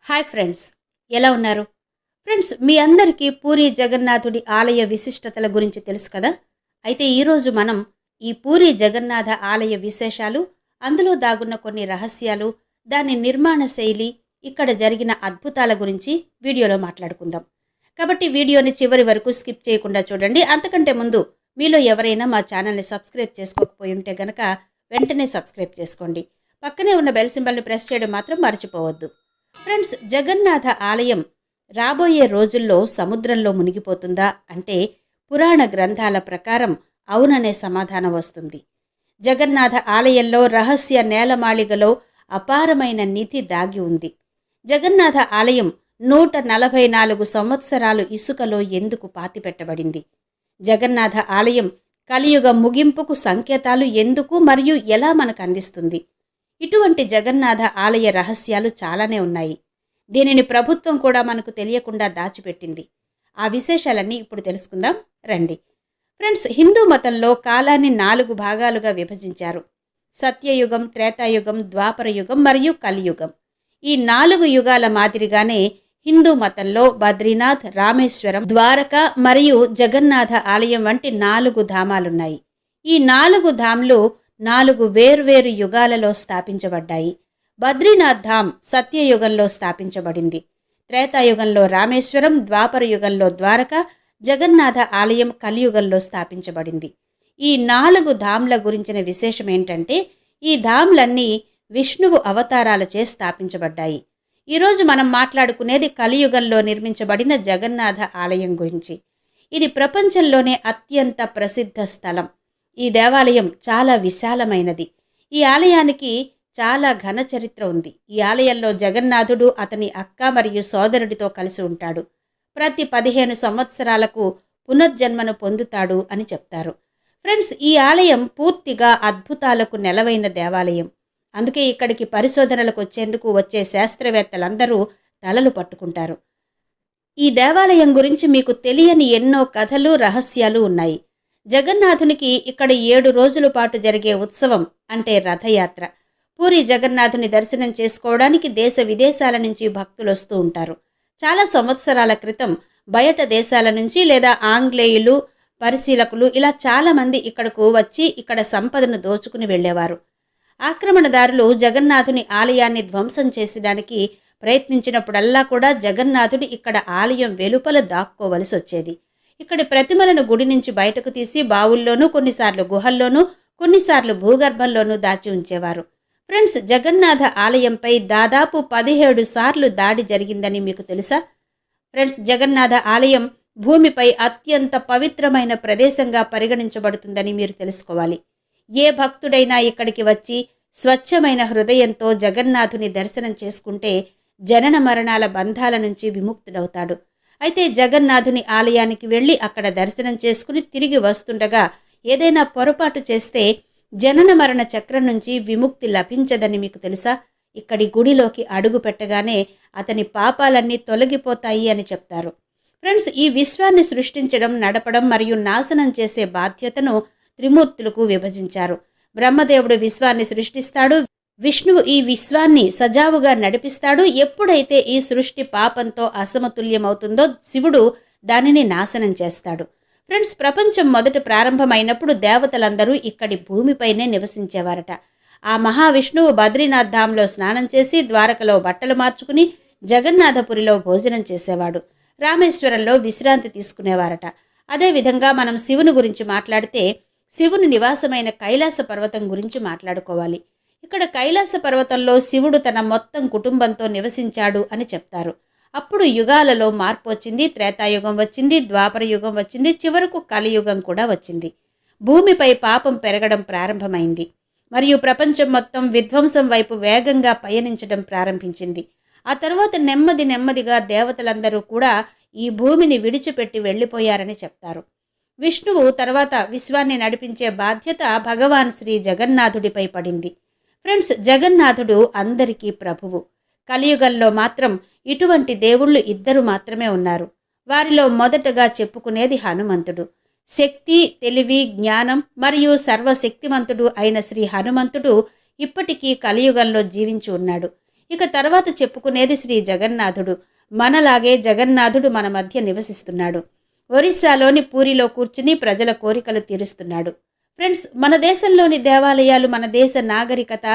Hi friends, ఎలా ఉన్నారు? Friends, మీ అందరికీ పూరి జగన్నాథుడి ఆలయ విశిష్టతల గురించి తెలుసు కదా. అయితే ఈరోజు మనం ఈ పూరి జగన్నాథ ఆలయ విశేషాలు, అందులో దాగున్న కొన్ని రహస్యాలు, దాని నిర్మాణ శైలి, ఇక్కడ జరిగిన అద్భుతాల గురించి వీడియోలో మాట్లాడుకుందాం. కాబట్టి వీడియోని చివరి వరకు స్కిప్ చేయకుండా చూడండి. అంతకంటే ముందు మీలో ఎవరైనా మా ఛానల్ని సబ్స్క్రైబ్ చేసుకోకపోయి ఉంటే గనక వెంటనే సబ్స్క్రైబ్ చేసుకోండి. పక్కనే ఉన్న బెల్ సింబల్ని ప్రెస్ చేయడం మాత్రం మర్చిపోవద్దు. ఫ్రెండ్స్, జగన్నాథ ఆలయం రాబోయే రోజుల్లో సముద్రంలో మునిగిపోతుందా అంటే పురాణ గ్రంథాల ప్రకారం అవుననే సమాధానం వస్తుంది. జగన్నాథ ఆలయంలో రహస్య నేలమాళిగలో అపారమైన నిధి దాగి ఉంది. జగన్నాథ ఆలయం 144 సంవత్సరాలు ఇసుకలో ఎందుకు పాతిపెట్టబడింది? జగన్నాథ ఆలయం కలియుగ ముగింపుకు సంకేతాలు ఎందుకు మరియు ఎలా మనకు అందిస్తుంది? ఇటువంటి జగన్నాథ ఆలయ రహస్యాలు చాలానే ఉన్నాయి. దీనిని ప్రభుత్వం కూడా మనకు తెలియకుండా దాచిపెట్టింది. ఆ విశేషాలన్నీ ఇప్పుడు తెలుసుకుందాం రండి. ఫ్రెండ్స్, హిందూ మతంలో కాలాన్ని 4 భాగాలుగా విభజించారు. సత్యయుగం, త్రేతాయుగం, ద్వాపరయుగం మరియు కలియుగం. ఈ 4 యుగాల మాదిరిగానే హిందూ మతంలో బద్రీనాథ్, రామేశ్వరం, ద్వారక మరియు జగన్నాథ ఆలయం వంటి 4 ధామాలున్నాయి. ఈ 4 ధామ్లు 4 వేర్వేరు యుగాలలో స్థాపించబడ్డాయి. బద్రీనాథ్ ధామ్ సత్యయుగంలో స్థాపించబడింది. త్రేతాయుగంలో రామేశ్వరం, ద్వాపర యుగంలో ద్వారక, జగన్నాథ ఆలయం కలియుగంలో స్థాపించబడింది. ఈ 4 ధామ్ల గురించిన విశేషం ఏంటంటే ఈ ధామ్లన్నీ విష్ణువు అవతారాలచే స్థాపించబడ్డాయి. ఈరోజు మనం మాట్లాడుకునేది కలియుగంలో నిర్మించబడిన జగన్నాథ ఆలయం గురించి. ఇది ప్రపంచంలోనే అత్యంత ప్రసిద్ధ స్థలం. ఈ దేవాలయం చాలా విశాలమైనది. ఈ ఆలయానికి చాలా ఘన చరిత్ర ఉంది. ఈ ఆలయంలో జగన్నాథుడు అతని అక్క మరియు సోదరుడితో కలిసి ఉంటాడు. ప్రతి 15 సంవత్సరాలకు పునర్జన్మను పొందుతాడు అని చెప్తారు. ఫ్రెండ్స్, ఈ ఆలయం పూర్తిగా అద్భుతాలకు నెలవైన దేవాలయం. అందుకే ఇక్కడికి పరిశోధనలకు వచ్చేందుకు వచ్చే శాస్త్రవేత్తలందరూ తలలు పట్టుకుంటారు. ఈ దేవాలయం గురించి మీకు తెలియని ఎన్నో కథలు, రహస్యాలు ఉన్నాయి. జగన్నాథునికి ఇక్కడ 7 రోజుల పాటు జరిగే ఉత్సవం అంటే రథయాత్ర. పూరి జగన్నాథుని దర్శనం చేసుకోవడానికి దేశ విదేశాల నుంచి భక్తులు వస్తూ ఉంటారు. చాలా సంవత్సరాల క్రితం బయట దేశాల నుంచి లేదా ఆంగ్లేయులు, పరిశీలకులు ఇలా చాలామంది ఇక్కడకు వచ్చి ఇక్కడ సంపదను దోచుకుని వెళ్ళేవారు. ఆక్రమణదారులు జగన్నాథుని ఆలయాన్ని ధ్వంసం చేసడానికి ప్రయత్నించినప్పుడల్లా కూడా జగన్నాథుడు ఇక్కడ ఆలయం వెలుపల దాక్కోవలసి వచ్చేది. ఇక్కడి ప్రతిమలను గుడి నుంచి బయటకు తీసి బావుల్లోనూ, కొన్నిసార్లు గుహల్లోనూ, కొన్నిసార్లు భూగర్భంలోనూ దాచి ఉంచేవారు. ఫ్రెండ్స్, జగన్నాథ ఆలయంపై దాదాపు 17 సార్లు దాడి జరిగిందని మీకు తెలుసా? ఫ్రెండ్స్, జగన్నాథ ఆలయం భూమిపై అత్యంత పవిత్రమైన ప్రదేశంగా పరిగణించబడుతుందని మీరు తెలుసుకోవాలి. ఏ భక్తుడైనా ఇక్కడికి వచ్చి స్వచ్ఛమైన హృదయంతో జగన్నాథుని దర్శనం చేసుకుంటే జనన మరణాల బంధాల నుంచి విముక్తుడవుతాడు. అయితే జగన్నాథుని ఆలయానికి వెళ్ళి అక్కడ దర్శనం చేసుకుని తిరిగి వస్తుండగా ఏదైనా పొరపాటు చేస్తే జనన మరణ చక్రం నుంచి విముక్తి లభించదని మీకు తెలుసా? ఇక్కడి గుడిలోకి అడుగు పెట్టగానే అతని పాపాలన్నీ తొలగిపోతాయి అని చెప్తారు. ఫ్రెండ్స్, ఈ విశ్వాన్ని సృష్టించడం, నడపడం మరియు నాశనం చేసే బాధ్యతను త్రిమూర్తులకు విభజించారు. బ్రహ్మదేవుడు విశ్వాన్ని సృష్టిస్తాడు, విష్ణువు ఈ విశ్వాన్ని సజావుగా నడిపిస్తాడు. ఎప్పుడైతే ఈ సృష్టి పాపంతో అసమతుల్యమవుతుందో శివుడు దానిని నాశనం చేస్తాడు. ఫ్రెండ్స్, ప్రపంచం మొదట ప్రారంభమైనప్పుడు దేవతలందరూ ఇక్కడి భూమిపైనే నివసించేవారట. ఆ మహావిష్ణువు బద్రీనాథ్ ధామ్లో స్నానం చేసి, ద్వారకలో బట్టలు మార్చుకుని, జగన్నాథపురిలో భోజనం చేసేవాడు. రామేశ్వరంలో విశ్రాంతి తీసుకునేవారట. అదేవిధంగా మనం శివుని గురించి మాట్లాడితే శివుని నివాసమైన కైలాస పర్వతం గురించి మాట్లాడుకోవాలి. ఇక్కడ కైలాస పర్వతంలో శివుడు తన మొత్తం కుటుంబంతో నివసించాడు అని చెప్తారు. అప్పుడు యుగాలలో మార్పు వచ్చింది. త్రేతాయుగం వచ్చింది, ద్వాపర యుగం వచ్చింది, చివరకు కలియుగం కూడా వచ్చింది. భూమిపై పాపం పెరగడం ప్రారంభమైంది మరియు ప్రపంచం మొత్తం విధ్వంసం వైపు వేగంగా పయనించడం ప్రారంభించింది. ఆ తర్వాత నెమ్మదిగా దేవతలందరూ కూడా ఈ భూమిని విడిచిపెట్టి వెళ్ళిపోయారని చెప్తారు. విష్ణువు తర్వాత విశ్వాన్ని నడిపించే బాధ్యత భగవాన్ శ్రీ జగన్నాథుడిపై పడింది. ఫ్రెండ్స్, జగన్నాథుడు అందరికీ ప్రభువు. కలియుగంలో మాత్రం ఇటువంటి దేవుళ్ళు 2 మాత్రమే ఉన్నారు. వారిలో మొదటగా చెప్పుకునేది హనుమంతుడు. శక్తి, తెలివి, జ్ఞానం మరియు సర్వశక్తిమంతుడు అయిన శ్రీ హనుమంతుడు ఇప్పటికీ కలియుగంలో జీవించి ఉన్నాడు. ఇక తర్వాత చెప్పుకునేది శ్రీ జగన్నాథుడు. మనలాగే జగన్నాథుడు మన మధ్య నివసిస్తున్నాడు. ఒరిస్సాలోని పూరిలో కూర్చుని ప్రజల కోరికలు తీరుస్తున్నాడు. ఫ్రెండ్స్, మన దేశంలోని దేవాలయాలు, మన దేశ నాగరికత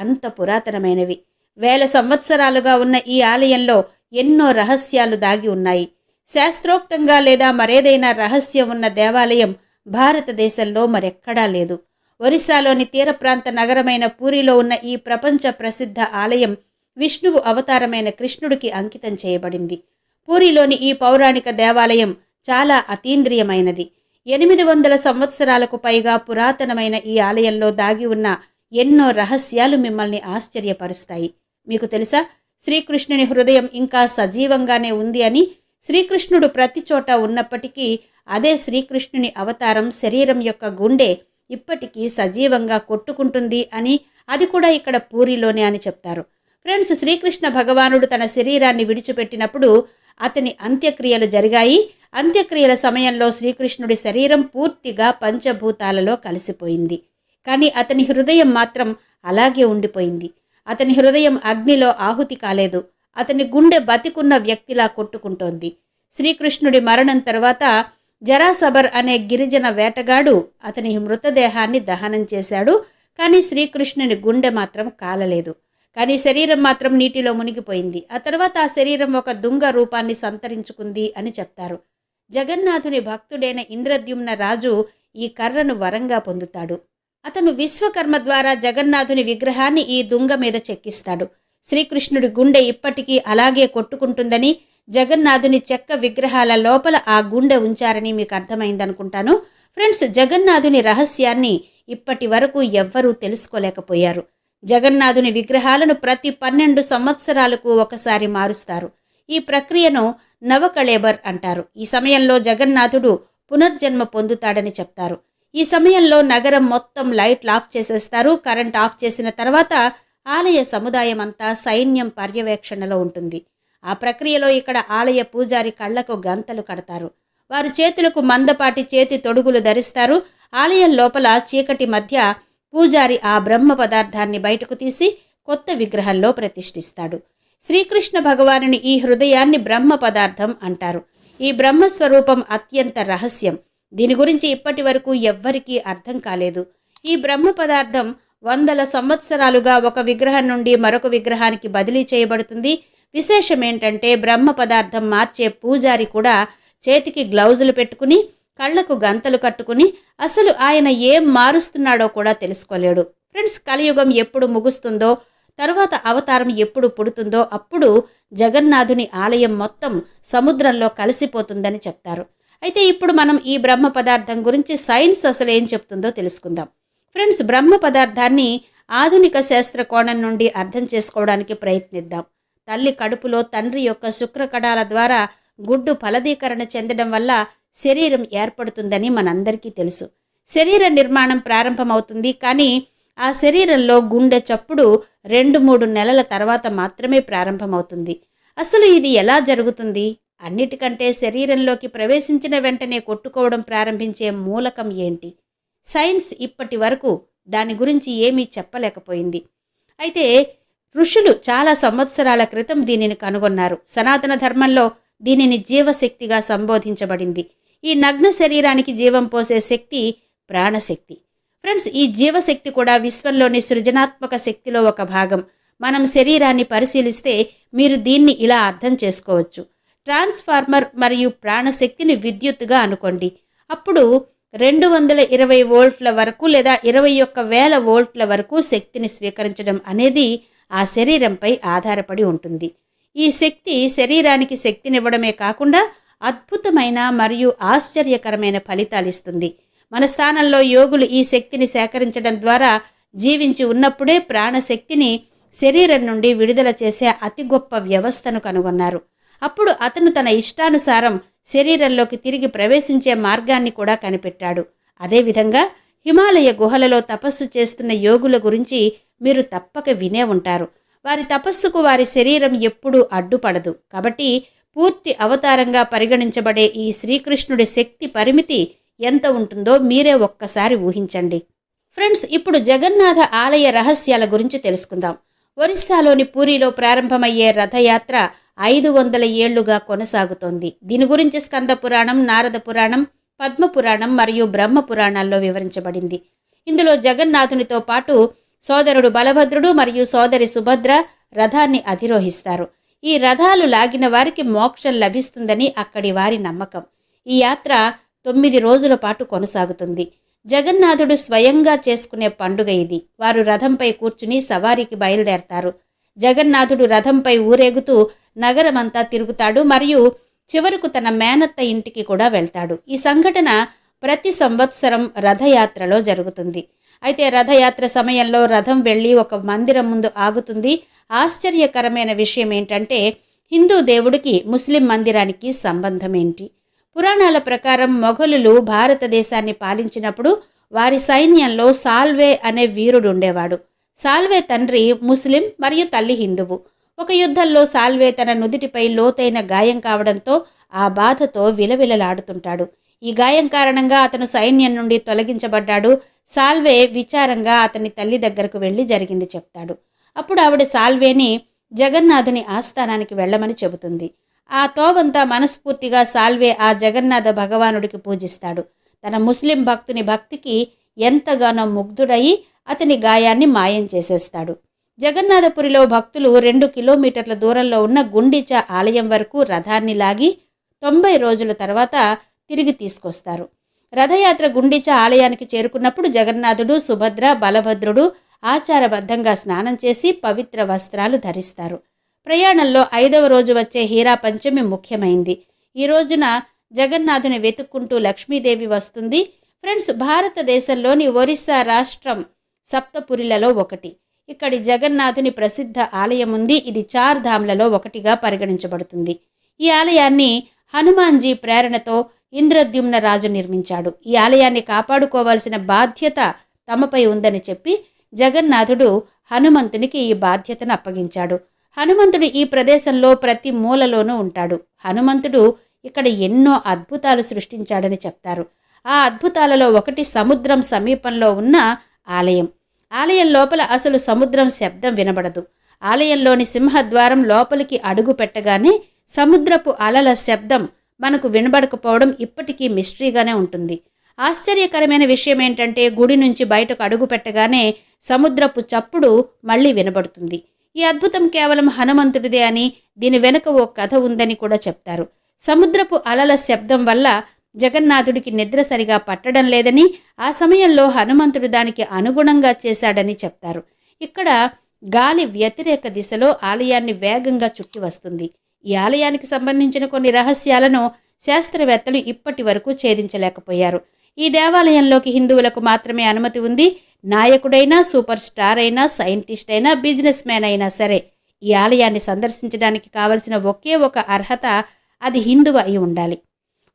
అంత పురాతనమైనవి. వేల సంవత్సరాలుగా ఉన్న ఈ ఆలయంలో ఎన్నో రహస్యాలు దాగి ఉన్నాయి. శాస్త్రోక్తంగా లేదా మరేదైనా రహస్యం ఉన్న దేవాలయం భారతదేశంలో మరెక్కడా లేదు. ఒరిస్సాలోని తీర ప్రాంత నగరమైన పూరిలో ఉన్న ఈ ప్రపంచ ప్రసిద్ధ ఆలయం విష్ణువు అవతారమైన కృష్ణుడికి అంకితం చేయబడింది. పూరిలోని ఈ పౌరాణిక దేవాలయం చాలా అతీంద్రియమైనది. 800 సంవత్సరాలకు పైగా పురాతనమైన ఈ ఆలయంలో దాగి ఉన్న ఎన్నో రహస్యాలు మిమ్మల్ని ఆశ్చర్యపరుస్తాయి. మీకు తెలుసా, శ్రీకృష్ణుని హృదయం ఇంకా సజీవంగానే ఉంది అని. శ్రీకృష్ణుడు ప్రతి చోట ఉన్నప్పటికీ అదే శ్రీకృష్ణుని అవతారం శరీరం యొక్క గుండె ఇప్పటికీ సజీవంగా కొట్టుకుంటుంది అని, అది కూడా ఇక్కడ పూరిలోనే అని చెప్తారు. ఫ్రెండ్స్, శ్రీకృష్ణ భగవానుడు తన శరీరాన్ని విడిచిపెట్టినప్పుడు అతని అంత్యక్రియలు జరిగాయి. అంత్యక్రియల సమయంలో శ్రీకృష్ణుడి శరీరం పూర్తిగా పంచభూతాలలో కలిసిపోయింది. కానీ అతని హృదయం మాత్రం అలాగే ఉండిపోయింది. అతని హృదయం అగ్నిలో ఆహుతి కాలేదు. అతని గుండె బతికున్న వ్యక్తిలా కొట్టుకుంటోంది. శ్రీకృష్ణుడి మరణం తర్వాత జరాసబర్ అనే గిరిజన వేటగాడు అతని మృతదేహాన్ని దహనం చేశాడు. కానీ శ్రీకృష్ణుని గుండె మాత్రం కాలలేదు. కానీ శరీరం మాత్రం నీటిలో మునిగిపోయింది. ఆ తర్వాత ఆ శరీరం ఒక దుంగ రూపాన్ని సంతరించుకుంది అని చెప్తారు. జగన్నాథుని భక్తుడైన ఇంద్రద్యుమ్న రాజు ఈ కర్రను వరంగా పొందుతాడు. అతను విశ్వకర్మ ద్వారా జగన్నాథుని విగ్రహాన్ని ఈ దుంగ మీద చెక్కిస్తాడు. శ్రీకృష్ణుడి గుండె ఇప్పటికీ అలాగే కొట్టుకుంటుందని, జగన్నాథుని చెక్క విగ్రహాల లోపల ఆ గుండె ఉంచారని మీకు అర్థమైందనుకుంటాను. ఫ్రెండ్స్, జగన్నాథుని రహస్యాన్ని ఇప్పటి వరకు ఎవ్వరూ తెలుసుకోలేకపోయారు. జగన్నాథుని విగ్రహాలను ప్రతి 12 సంవత్సరాలకు ఒకసారి మారుస్తారు. ఈ ప్రక్రియను నవకళేబర్ అంటారు. ఈ సమయంలో జగన్నాథుడు పునర్జన్మ పొందుతాడని చెప్తారు. ఈ సమయంలో నగరం మొత్తం లైట్లు ఆఫ్ చేసేస్తారు. కరెంట్ ఆఫ్ చేసిన తర్వాత ఆలయ సముదాయం అంతా సైన్యం పర్యవేక్షణలో ఉంటుంది. ఆ ప్రక్రియలో ఇక్కడ ఆలయ పూజారి కళ్లకు గంతలు కడతారు. వారు చేతులకు మందపాటి చేతి తొడుగులు ధరిస్తారు. ఆలయం లోపల చీకటి మధ్య పూజారి ఆ బ్రహ్మ పదార్థాన్ని బయటకు తీసి కొత్త విగ్రహంలో ప్రతిష్ఠిస్తాడు. శ్రీకృష్ణ భగవానుని ఈ హృదయాన్ని బ్రహ్మ పదార్థం అంటారు. ఈ బ్రహ్మస్వరూపం అత్యంత రహస్యం. దీని గురించి ఇప్పటి వరకు ఎవ్వరికీ అర్థం కాలేదు. ఈ బ్రహ్మ పదార్థం 100 సంవత్సరాలుగా ఒక విగ్రహం నుండి మరొక విగ్రహానికి బదిలీ చేయబడుతుంది. విశేషం ఏంటంటే బ్రహ్మ పదార్థం మార్చే పూజారి కూడా చేతికి గ్లౌజులు పెట్టుకుని కళ్లకు గంతలు కట్టుకుని అసలు ఆయన ఏం మారుస్తున్నాడో కూడా తెలుసుకోలేడు. ఫ్రెండ్స్, కలియుగం ఎప్పుడు ముగుస్తుందో, తరువాత అవతారం ఎప్పుడు పుడుతుందో అప్పుడు జగన్నాథుని ఆలయం మొత్తం సముద్రంలో కలిసిపోతుందని చెప్తారు. అయితే ఇప్పుడు మనం ఈ బ్రహ్మ పదార్థం గురించి సైన్స్ అసలు ఏం చెప్తుందో తెలుసుకుందాం. ఫ్రెండ్స్, బ్రహ్మ పదార్థాన్ని ఆధునిక శాస్త్ర కోణం నుండి అర్థం చేసుకోవడానికి ప్రయత్నిద్దాం. తల్లి కడుపులో తండ్రి యొక్క శుక్రకణాల ద్వారా గుడ్డు ఫలదీకరణ చెందడం వల్ల శరీరం ఏర్పడుతుందని మనందరికీ తెలుసు. శరీర నిర్మాణం ప్రారంభమవుతుంది. కానీ ఆ శరీరంలో గుండె చప్పుడు 2-3 నెలల తర్వాత మాత్రమే ప్రారంభమవుతుంది. అసలు ఇది ఎలా జరుగుతుంది? అన్నిటికంటే శరీరంలోకి ప్రవేశించిన వెంటనే కొట్టుకోవడం ప్రారంభించే మూలకం ఏంటి? సైన్స్ ఇప్పటి వరకు దాని గురించి ఏమీ చెప్పలేకపోయింది. అయితే ఋషులు చాలా సంవత్సరాల క్రితం దీనిని కనుగొన్నారు. సనాతన ధర్మంలో దీనిని జీవశక్తిగా సంబోధించబడింది. ఈ నగ్న శరీరానికి జీవం పోసే శక్తి ప్రాణశక్తి. ఫ్రెండ్స్, ఈ జీవశక్తి కూడా విశ్వంలోని సృజనాత్మక శక్తిలో ఒక భాగం. మనం శరీరాన్ని పరిశీలిస్తే మీరు దీన్ని ఇలా అర్థం చేసుకోవచ్చు. ట్రాన్స్ఫార్మర్ మరియు ప్రాణశక్తిని విద్యుత్తుగా అనుకోండి. అప్పుడు 220 వోల్ట్ల వరకు లేదా 21,000 వోల్ట్ల వరకు శక్తిని స్వీకరించడం అనేది ఆ శరీరంపై ఆధారపడి ఉంటుంది. ఈ శక్తి శరీరానికి శక్తినివ్వడమే కాకుండా అద్భుతమైన మరియు ఆశ్చర్యకరమైన ఫలితాలు ఇస్తుంది. మన స్థానంలో యోగులు ఈ శక్తిని సేకరించడం ద్వారా జీవించి ఉన్నప్పుడే ప్రాణశక్తిని శరీరం నుండి విడుదల చేసే అతి గొప్ప వ్యవస్థను కనుగొన్నారు. అప్పుడు అతను తన ఇష్టానుసారం శరీరంలోకి తిరిగి ప్రవేశించే మార్గాన్ని కూడా కనిపెట్టాడు. అదేవిధంగా హిమాలయ గుహలలో తపస్సు చేస్తున్న యోగుల గురించి మీరు తప్పక వినే ఉంటారు. వారి తపస్సుకు వారి శరీరం ఎప్పుడూ అడ్డుపడదు. కాబట్టి పూర్తి అవతారంగా పరిగణించబడే ఈ శ్రీకృష్ణుడి శక్తి పరిమితి ఎంత ఉంటుందో మీరే ఒక్కసారి ఊహించండి. ఫ్రెండ్స్, ఇప్పుడు జగన్నాథ ఆలయ రహస్యాల గురించి తెలుసుకుందాం. ఒరిస్సాలోని పూరిలో ప్రారంభమయ్యే రథయాత్ర 500 ఏళ్లుగా కొనసాగుతోంది. దీని గురించి స్కంద పురాణం, నారద పురాణం, పద్మ పురాణం మరియు బ్రహ్మ పురాణాల్లో వివరించబడింది. ఇందులో జగన్నాథునితో పాటు సోదరుడు బలభద్రుడు మరియు సోదరి సుభద్ర రథాన్ని అధిరోహిస్తారు. ఈ రథాలు లాగిన వారికి మోక్షం లభిస్తుందని అక్కడి వారి నమ్మకం. ఈ యాత్ర 9 రోజుల పాటు కొనసాగుతుంది. జగన్నాథుడు స్వయంగా చేసుకునే పండుగ ఇది. వారు రథంపై కూర్చుని సవారీకి బయలుదేరతారు. జగన్నాథుడు రథంపై ఊరేగుతూ నగరమంతా తిరుగుతాడు మరియు చివరకు తన మేనత్త ఇంటికి కూడా వెళ్తాడు. ఈ సంఘటన ప్రతి సంవత్సరం రథయాత్రలో జరుగుతుంది. అయితే రథయాత్ర సమయంలో రథం వెళ్ళి ఒక మందిరం ముందు ఆగుతుంది. ఆశ్చర్యకరమైన విషయం ఏంటంటే హిందూ దేవుడికి ముస్లిం మందిరానికి సంబంధం ఏంటి? పురాణాల ప్రకారం మొఘలులు భారతదేశాన్ని పాలించినప్పుడు వారి సైన్యంలో సాల్వే అనే వీరుడు ఉండేవాడు. సాల్వే తండ్రి ముస్లిం మరియు తల్లి హిందువు. ఒక యుద్ధంలో సాల్వే తన నుదిటిపై లోతైన గాయం కావడంతో ఆ బాధతో విలవిలలాడుతుంటాడు. ఈ గాయం కారణంగా అతను సైన్యం నుండి తొలగించబడ్డాడు. సాల్వే విచారంగా అతని తల్లి దగ్గరకు వెళ్ళి జరిగింది చెప్తాడు. అప్పుడు ఆవిడ సాల్వేని జగన్నాథుని ఆస్థానానికి వెళ్ళమని చెబుతుంది. ఆ తోవంతా మనస్ఫూర్తిగా సాల్వే ఆ జగన్నాథ భగవానుడికి పూజిస్తాడు. తన ముస్లిం భక్తుని భక్తికి ఎంతగానో ముగ్ధుడయి అతని గాయాన్ని మాయం చేసేస్తాడు. జగన్నాథపురిలో భక్తులు 2 కిలోమీటర్ల దూరంలో ఉన్న గుండిచా ఆలయం వరకు రథాన్ని లాగి 90 రోజుల తర్వాత తిరిగి తీసుకొస్తారు. రథయాత్ర గుండిచా ఆలయానికి చేరుకున్నప్పుడు జగన్నాథుడు, సుభద్ర, బలభద్రుడు ఆచారబద్ధంగా స్నానం చేసి పవిత్ర వస్త్రాలు ధరిస్తారు. ప్రయాణంలో 5వ రోజు వచ్చే హీరా పంచమి ముఖ్యమైంది. ఈ రోజున జగన్నాథుని వెతుక్కుంటూ లక్ష్మీదేవి వస్తుంది. ఫ్రెండ్స్, భారతదేశంలోని ఒరిస్సా రాష్ట్రం సప్తపురిలలో ఒకటి. ఇక్కడి జగన్నాథుని ప్రసిద్ధ ఆలయం ఉంది. ఇది 4 ధామ్లలో ఒకటిగా పరిగణించబడుతుంది. ఈ ఆలయాన్ని హనుమాన్జీ ప్రేరణతో ఇంద్రద్యుమ్న రాజు నిర్మించాడు. ఈ ఆలయాన్ని కాపాడుకోవాల్సిన బాధ్యత తమపై ఉందని చెప్పి జగన్నాథుడు హనుమంతునికి ఈ బాధ్యతను అప్పగించాడు. హనుమంతుడు ఈ ప్రదేశంలో ప్రతి మూలలోనూ ఉంటాడు. హనుమంతుడు ఇక్కడ ఎన్నో అద్భుతాలు సృష్టించాడని చెప్తారు. ఆ అద్భుతాలలో ఒకటి సముద్రం సమీపంలో ఉన్న ఆలయం. ఆలయం లోపల అసలు సముద్రం శబ్దం వినబడదు. ఆలయంలోని సింహద్వారం లోపలికి అడుగు పెట్టగానే సముద్రపు అలల శబ్దం మనకు వినబడకపోవడం ఇప్పటికీ మిస్టరీగానే ఉంటుంది. ఆశ్చర్యకరమైన విషయం ఏంటంటే గుడి నుంచి బయటకు అడుగు పెట్టగానే సముద్రపు చప్పుడు మళ్ళీ వినబడుతుంది. ఈ అద్భుతం కేవలం హనుమంతుడిదే అని, దీని వెనుక ఓ కథ ఉందని కూడా చెప్తారు. సముద్రపు అలల శబ్దం వల్ల జగన్నాథుడికి నిద్ర సరిగా పట్టడం లేదని, ఆ సమయంలో హనుమంతుడు దానికి అనుగుణంగా చేశాడని చెప్తారు. ఇక్కడ గాలి వ్యతిరేక దిశలో ఆలయాన్ని వేగంగా చుట్టి వస్తుంది. ఈ ఆలయానికి సంబంధించిన కొన్ని రహస్యాలను శాస్త్రవేత్తలు ఇప్పటి వరకు ఛేదించలేకపోయారు. ఈ దేవాలయంలోకి హిందువులకు మాత్రమే అనుమతి ఉంది. నాయకుడైనా, సూపర్ స్టార్ అయినా, సైంటిస్ట్ అయినా, బిజినెస్ మ్యాన్ అయినా సరే ఈ ఆలయాన్ని సందర్శించడానికి కావలసిన ఒకే ఒక అర్హత, అది హిందువు అయి ఉండాలి.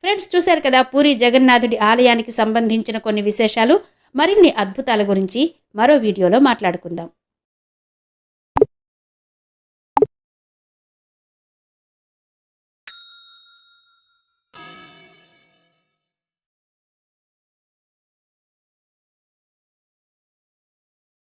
ఫ్రెండ్స్, చూశారు కదా పూరి జగన్నాథుడి ఆలయానికి సంబంధించిన కొన్ని విశేషాలు. మరిన్ని అద్భుతాల గురించి మరో వీడియోలో మాట్లాడుకుందాం.